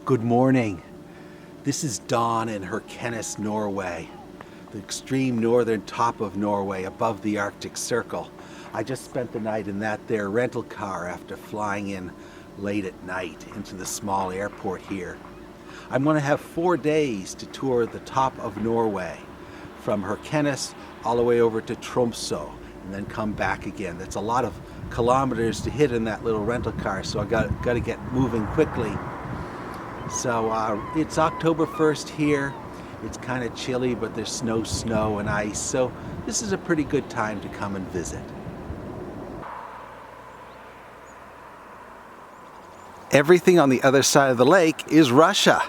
Good morning. This is dawn in Kirkenes, Norway, the extreme northern top of Norway above the Arctic Circle. I just spent the night in that there rental car after flying in late at night into the small airport here. I'm going to have 4 days to tour the top of Norway, from Kirkenes all the way over to Tromso, and then come back again. That's a lot of kilometers to hit in that little rental car, so I got to get moving quickly. So it's October 1st here. It's kind of chilly, but there's snow and ice, so this is a pretty good time to come and visit. Everything on the other side of the lake is Russia.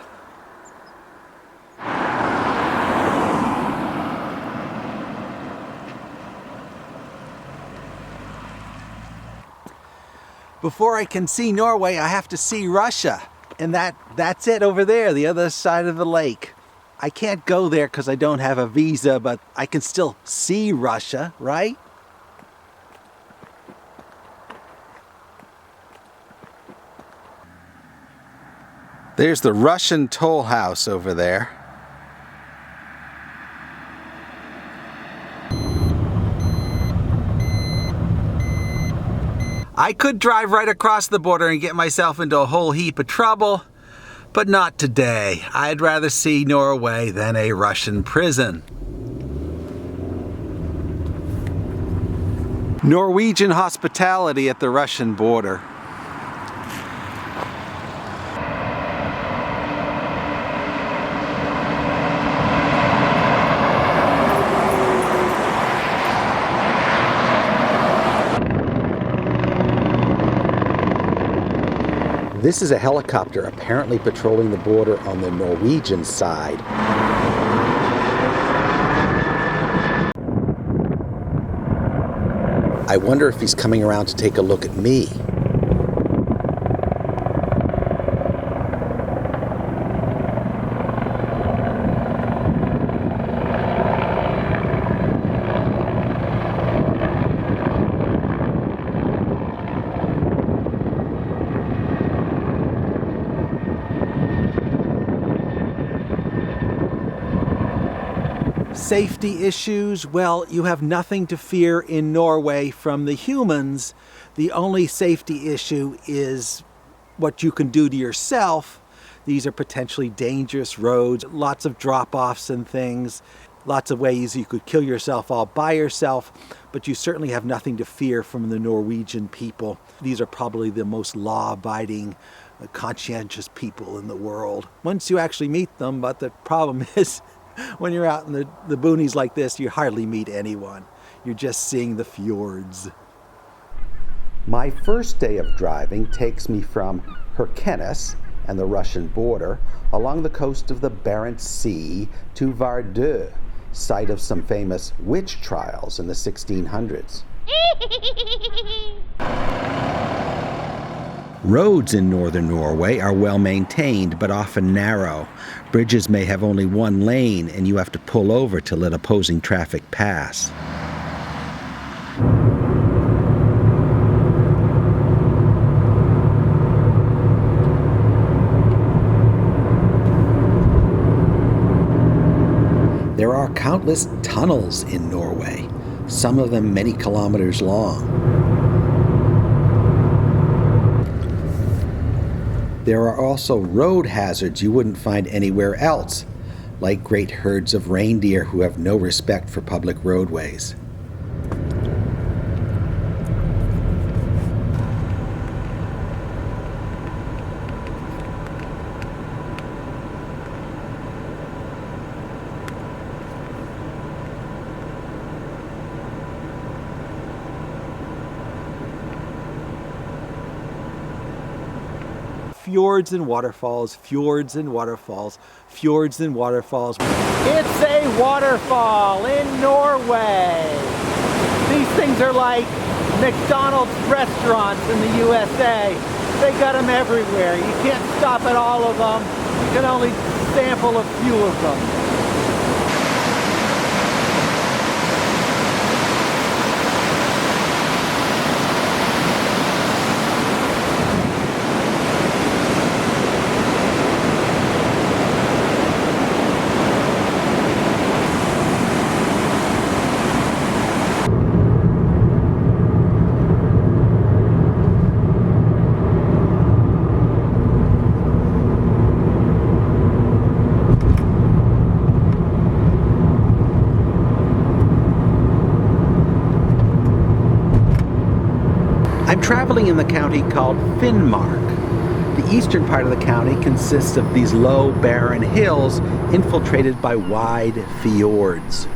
Before I can see Norway, I have to see Russia. And that's it over there, the other side of the lake. I can't go there because I don't have a visa, but I can still see Russia, right? There's the Russian toll house over there. I could drive right across the border and get myself into a whole heap of trouble, but not today. I'd rather see Norway than a Russian prison. Norwegian hospitality at the Russian border. This is a helicopter apparently patrolling the border on the Norwegian side. I wonder if he's coming around to take a look at me. Safety issues, well, you have nothing to fear in Norway from the humans. The only safety issue is what you can do to yourself. These are potentially dangerous roads, lots of drop-offs and things, lots of ways you could kill yourself all by yourself, but you certainly have nothing to fear from the Norwegian people. These are probably the most law-abiding, conscientious people in the world, once you actually meet them, but the problem is when you're out in the boonies like this, you hardly meet anyone. You're just seeing the fjords. My first day of driving takes me from Kirkenes and the Russian border along the coast of the Barents Sea to Vardo, site of some famous witch trials in the 1600s. Roads in northern Norway are well maintained but often narrow. Bridges may have only one lane and you have to pull over to let opposing traffic pass. There are countless tunnels in Norway, some of them many kilometers long. There are also road hazards you wouldn't find anywhere else, like great herds of reindeer who have no respect for public roadways. Fjords and waterfalls, fjords and waterfalls, fjords and waterfalls. It's a waterfall in Norway. These things are like McDonald's restaurants in the USA. They got them everywhere. You can't stop at all of them. You can only sample a few of them. I'm traveling in the county called Finnmark. The eastern part of the county consists of these low, barren hills infiltrated by wide fjords.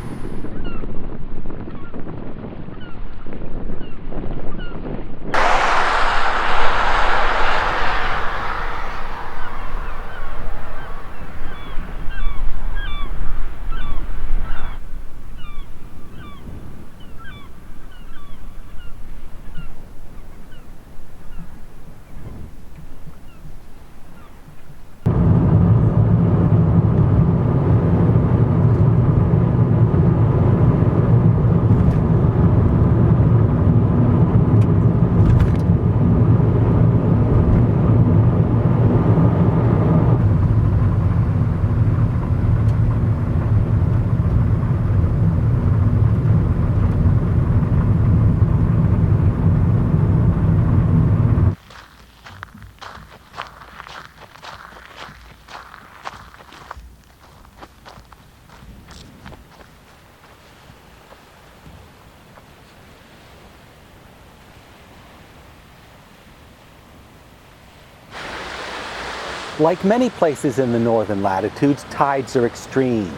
Like many places in the northern latitudes, tides are extreme,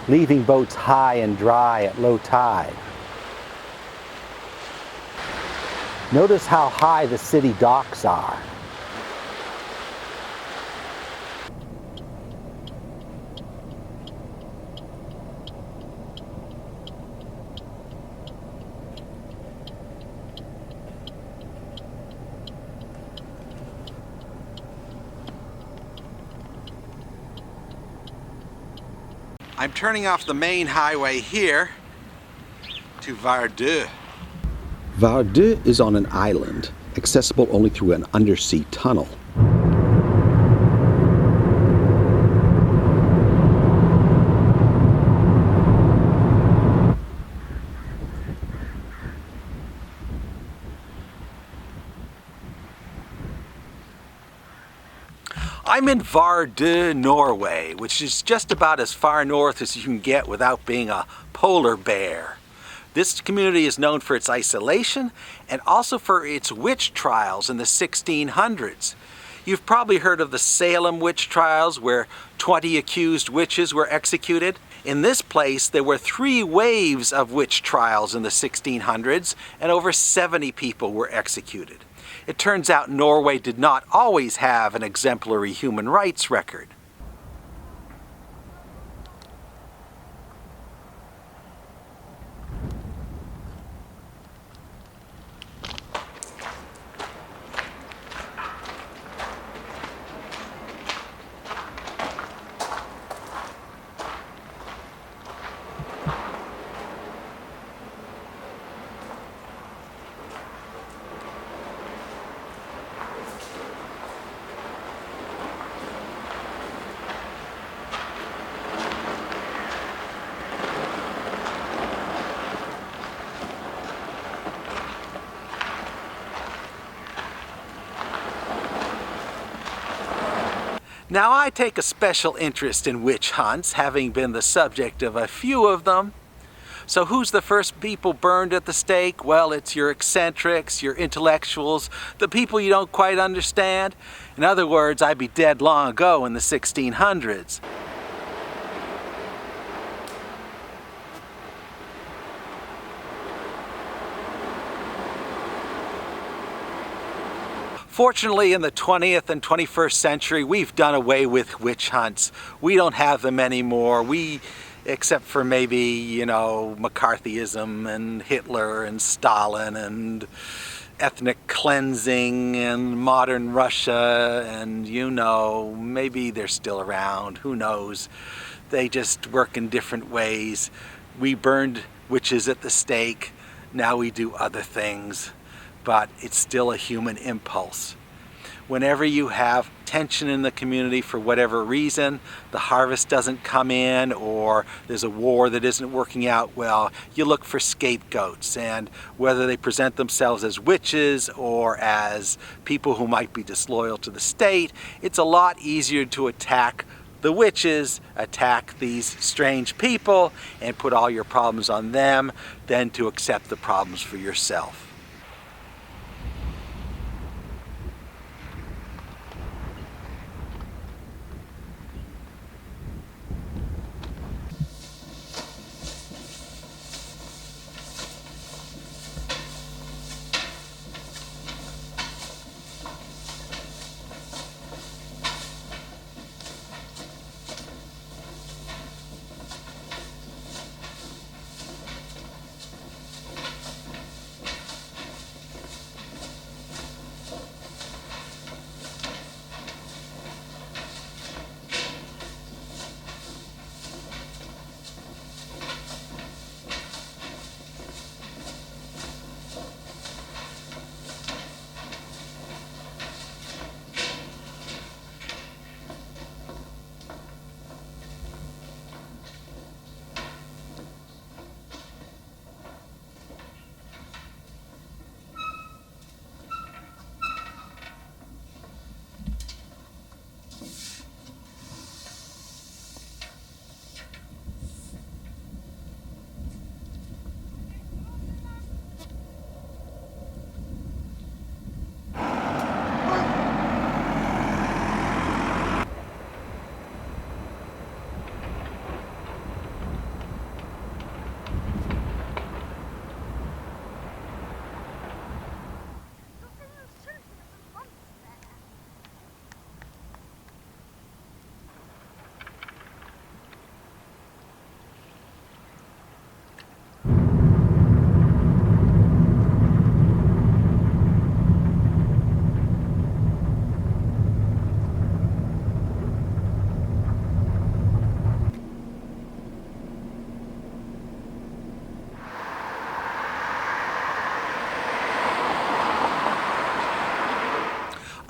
leaving boats high and dry at low tide. Notice how high the city docks are. I'm turning off the main highway here to Vardo. Vardo is on an island, accessible only through an undersea tunnel. I'm in Vardo, Norway, which is just about as far north as you can get without being a polar bear. This community is known for its isolation and also for its witch trials in the 1600s. You've probably heard of the Salem witch trials, where 20 accused witches were executed. In this place, there were 3 waves of witch trials in the 1600s, and over 70 people were executed. It turns out Norway did not always have an exemplary human rights record. Now, I take a special interest in witch hunts, having been the subject of a few of them. So who's the first people burned at the stake? Well, it's your eccentrics, your intellectuals, the people you don't quite understand. In other words, I'd be dead long ago in the 1600s. Fortunately, in the 20th and 21st century, we've done away with witch hunts. We don't have them anymore. Except for maybe, you know, McCarthyism and Hitler and Stalin and ethnic cleansing and modern Russia, and you know, maybe they're still around, who knows. They just work in different ways. We burned witches at the stake, now we do other things. But it's still a human impulse. Whenever you have tension in the community for whatever reason, the harvest doesn't come in, or there's a war that isn't working out well, you look for scapegoats, and whether they present themselves as witches or as people who might be disloyal to the state, it's a lot easier to attack the witches, attack these strange people, and put all your problems on them than to accept the problems for yourself.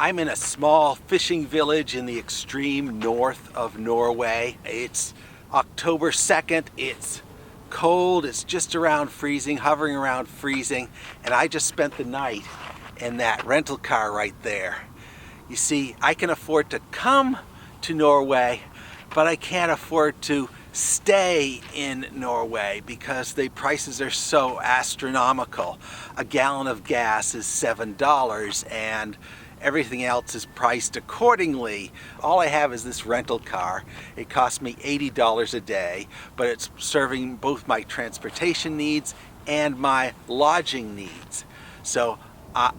I'm in a small fishing village in the extreme north of Norway. It's October 2nd. It's cold. It's just around freezing, hovering around freezing. And I just spent the night in that rental car right there. You see, I can afford to come to Norway, but I can't afford to stay in Norway because the prices are so astronomical. A gallon of gas is $7 and everything else is priced accordingly. All I have is this rental car. It costs me $80 a day, but it's serving both my transportation needs and my lodging needs. So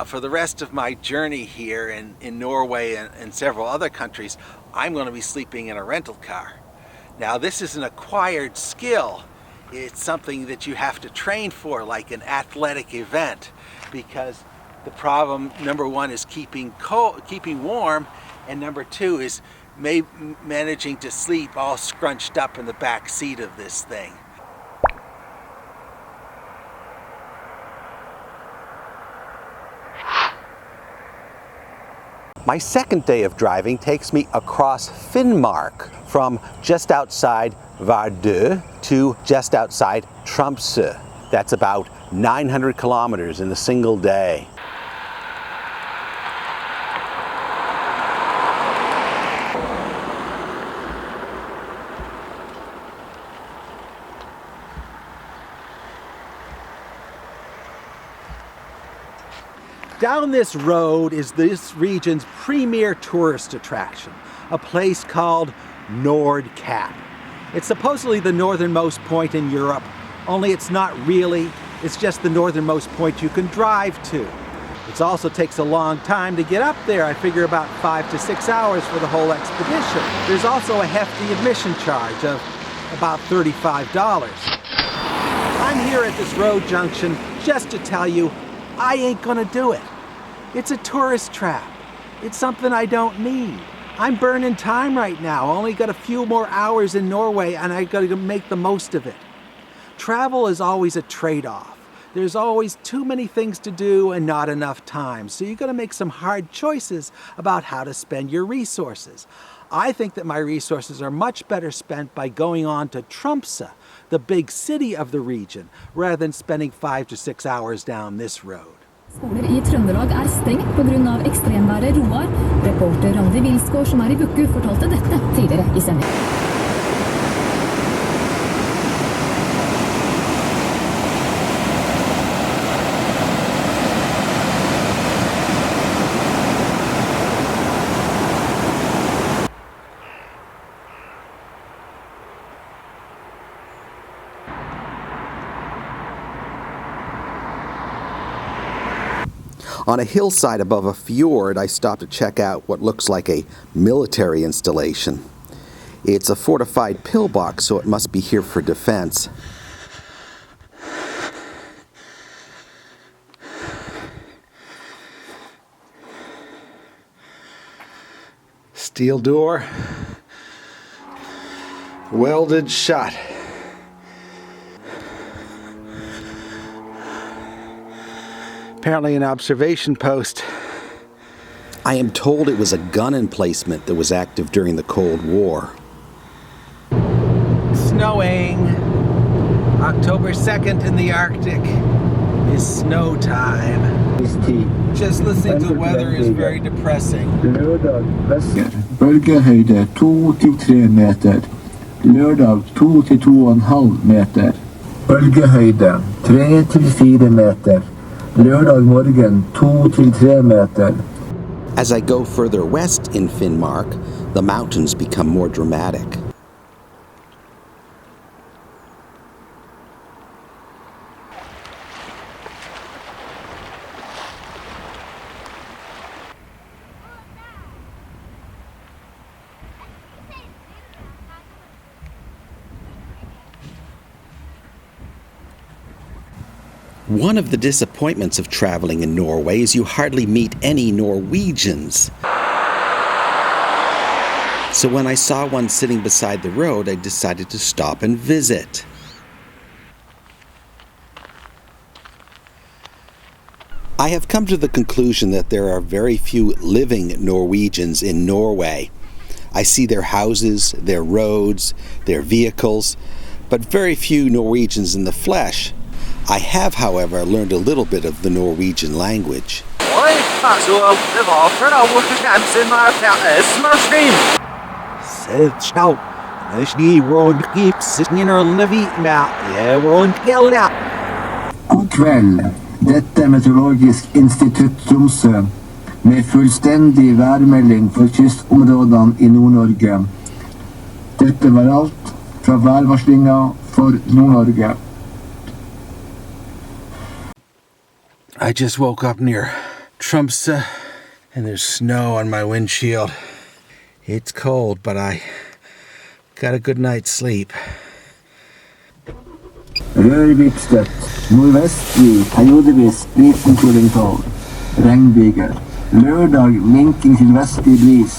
for the rest of my journey here in Norway and several other countries, I'm going to be sleeping in a rental car. Now, this is an acquired skill. It's something that you have to train for, like an athletic event, because the problem, number one, is keeping warm, and number two is managing to sleep all scrunched up in the back seat of this thing. My second day of driving takes me across Finnmark from just outside Vardo to just outside Tromsø. That's about 900 kilometers in a single day. Down this road is this region's premier tourist attraction, a place called Nordkapp. It's supposedly the northernmost point in Europe, only it's not really. It's just the northernmost point you can drive to. It also takes a long time to get up there. I figure about 5 to 6 hours for the whole expedition. There's also a hefty admission charge of about $35. I'm here at this road junction just to tell you I ain't gonna do it. It's a tourist trap. It's something I don't need. I'm burning time right now. I only got a few more hours in Norway and I gotta make the most of it. Travel is always a trade-off. There's always too many things to do and not enough time. So you gotta make some hard choices about how to spend your resources. I think that my resources are much better spent by going on to Tromse, the big city of the region, rather than spending 5 to 6 hours down this road. Skoler I Trøndelag stengt på grunn av ekstremværet Roar. Reporter Randi Vilsgaard som I Bukku fortalte dette tidligere I sendingen. On a hillside above a fjord, I stopped to check out what looks like a military installation. It's a fortified pillbox, so it must be here for defense. Steel door, welded shut. Apparently an observation post. I am told it was a gun emplacement that was active during the Cold War. Snowing. October 2nd in the Arctic is snow time. Just listening to the weather is very depressing. Bølgehøyde 2 til 3 meter. Lørdag 2 til 2,5 meter. Bølgehøyde 3 til 4 meter. Lørdag morgen 2 til 3 meter. As I go further west in Finnmark, the mountains become more dramatic. One of the disappointments of traveling in Norway is you hardly meet any Norwegians. So when I saw one sitting beside the road, I decided to stop and visit. I have come to the conclusion that there are very few living Norwegians in Norway. I see their houses, their roads, their vehicles, but very few Norwegians in the flesh. I have, however, learned a little bit of the Norwegian language. God kveld. Dette er Meteorologisk institutt Tromsø med fullstendig værmelding for kystområdene i Nord-Norge. Dette var alt fra værvarslinga for Nord-Norge. I just woke up near Tromse and there's snow on my windshield. It's cold, but I got a good night's sleep. Rørvikstøtt, nordvestlig, periodevis liten kuling 12. Regnbyger. Lørdag minking til vestlig bris.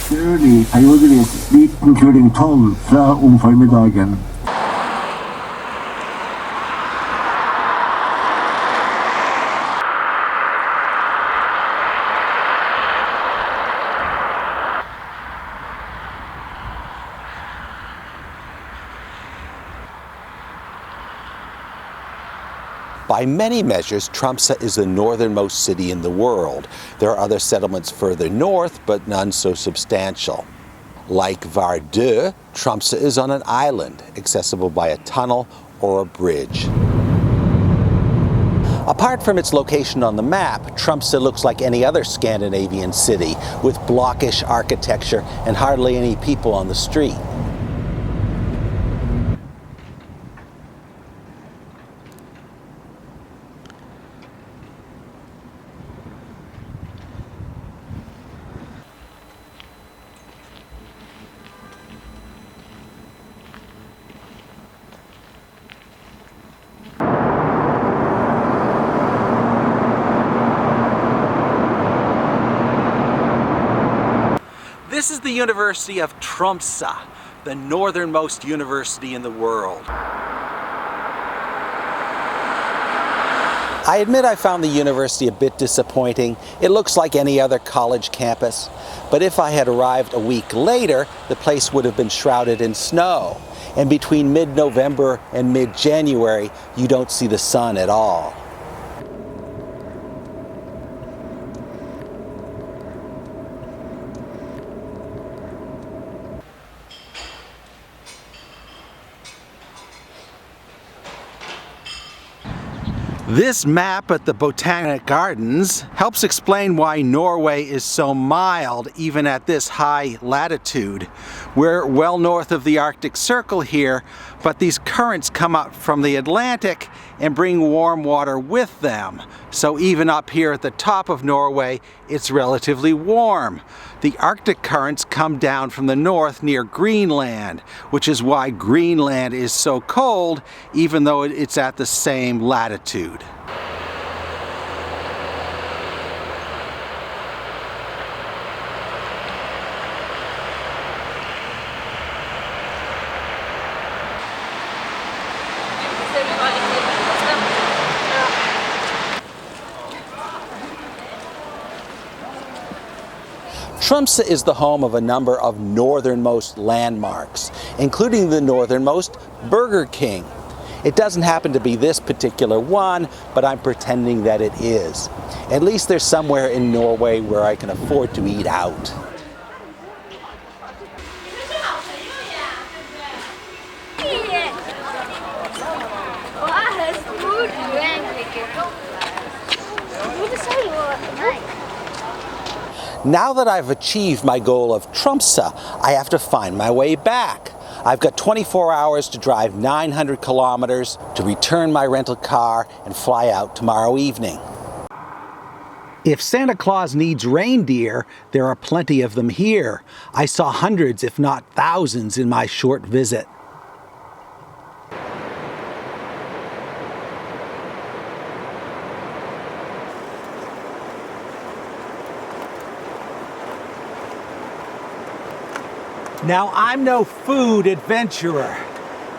Sørlig, periodevis liten kuling 12 fra om formiddagen. By many measures, Tromsø is the northernmost city in the world. There are other settlements further north, but none so substantial. Like Vardo, Tromsø is on an island, accessible by a tunnel or a bridge. Apart from its location on the map, Tromsø looks like any other Scandinavian city, with blockish architecture and hardly any people on the street. This is the University of Tromsø, the northernmost university in the world. I admit I found the university a bit disappointing. It looks like any other college campus. But if I had arrived a week later, the place would have been shrouded in snow. And between mid-November and mid-January, you don't see the sun at all. This map at the Botanic Gardens helps explain why Norway is so mild even at this high latitude. We're well north of the Arctic Circle here, but these currents come up from the Atlantic and bring warm water with them. So even up here at the top of Norway, it's relatively warm. The Arctic currents come down from the north near Greenland, which is why Greenland is so cold, even though it's at the same latitude. Tromsø is the home of a number of northernmost landmarks, including the northernmost Burger King. It doesn't happen to be this particular one, but I'm pretending that it is. At least there's somewhere in Norway where I can afford to eat out. Now that I've achieved my goal of Tromsø, I have to find my way back. I've got 24 hours to drive 900 kilometers to return my rental car and fly out tomorrow evening. If Santa Claus needs reindeer, there are plenty of them here. I saw hundreds, if not thousands, in my short visit. Now, I'm no food adventurer,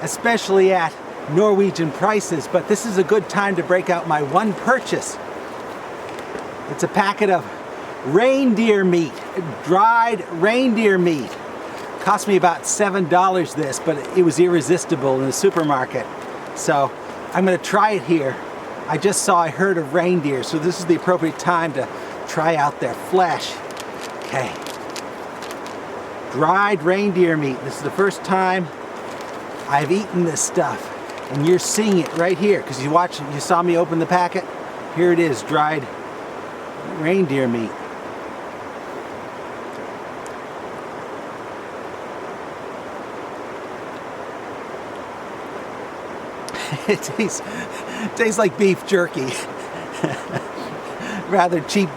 especially at Norwegian prices, but this is a good time to break out my one purchase. It's a packet of reindeer meat, dried reindeer meat. Cost me about $7 this, but it was irresistible in the supermarket. So I'm gonna try it here. I just saw a herd of reindeer, so this is the appropriate time to try out their flesh. Okay. Dried reindeer meat. This is the first time I've eaten this stuff. And you're seeing it right here, because you saw me open the packet. Here it is, dried reindeer meat. It tastes like beef jerky. Rather cheap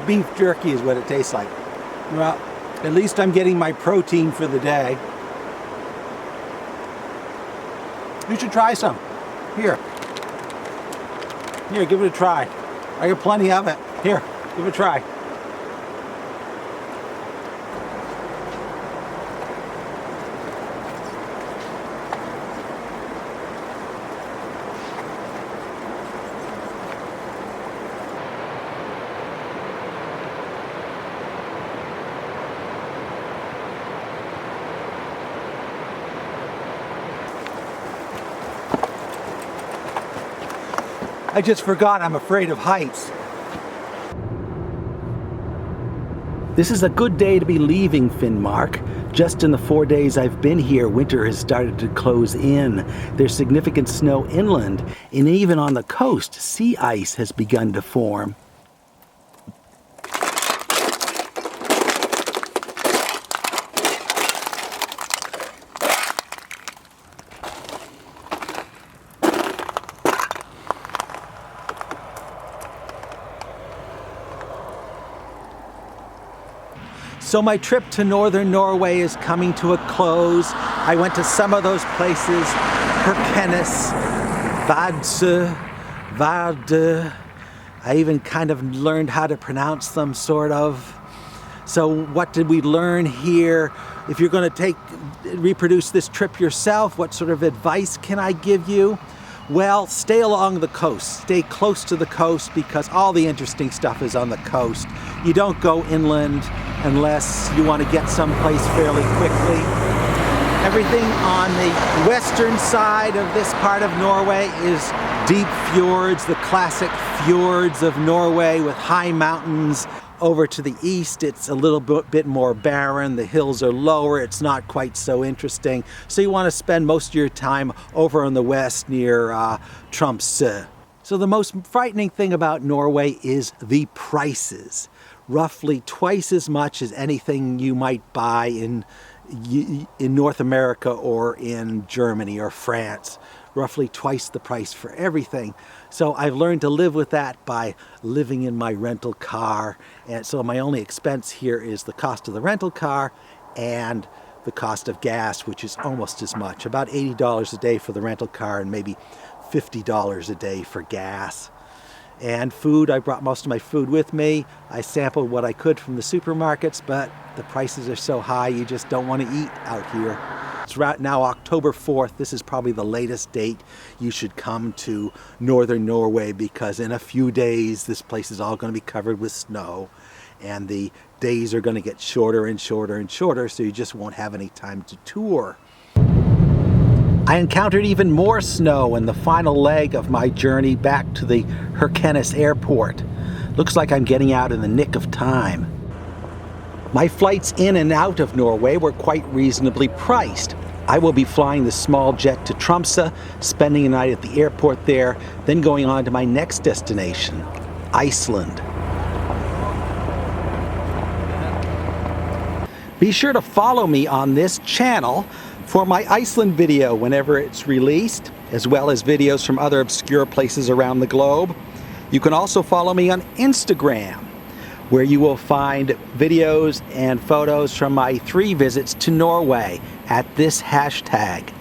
beef jerky is what it tastes like. Well, at least I'm getting my protein for the day. You should try some. Here, give it a try. I got plenty of it. Here, give it a try. I just forgot I'm afraid of heights. This is a good day to be leaving Finnmark. Just in the 4 days I've been here, winter has started to close in. There's significant snow inland, and even on the coast, sea ice has begun to form. So my trip to northern Norway is coming to a close. I went to some of those places, Kirkenes, Vadsø, Vardø. I even kind of learned how to pronounce them, sort of. So what did we learn here? If you're going to reproduce this trip yourself, what sort of advice can I give you? Well, stay along the coast. Stay close to the coast because all the interesting stuff is on the coast. You don't go inland unless you want to get someplace fairly quickly. Everything on the western sit of this part of Norway is deep fjords, the classic fjords of Norway with high mountains. Over to the east, it's a little bit more barren. The hills are lower. It's not quite so interesting. So you want to spend most of your time over on the west near Tromse. So the most frightening thing about Norway is the prices. Roughly twice as much as anything you might buy in North America or in Germany or France. Roughly twice the price for everything. So I've learned to live with that by living in my rental car. And so my only expense here is the cost of the rental car and the cost of gas, which is almost as much. About $80 a day for the rental car and maybe $50 a day for gas. And food, I brought most of my food with me. I sampled what I could from the supermarkets, but the prices are so high you just don't want to eat out here. It's right now October 4th. This is probably the latest date you should come to northern Norway because in a few days this place is all going to be covered with snow and the days are going to get shorter and shorter and shorter, so you just won't have any time to tour. I encountered even more snow in the final leg of my journey back to the Kirkenes airport. Looks like I'm getting out in the nick of time. My flights in and out of Norway were quite reasonably priced. I will be flying the small jet to Tromse, spending a night at the airport there, then going on to my next destination, Iceland. Be sure to follow me on this channel for my Iceland video whenever it's released, as well as videos from other obscure places around the globe. You can also follow me on Instagram, where you will find videos and photos from my 3 visits to Norway at this hashtag.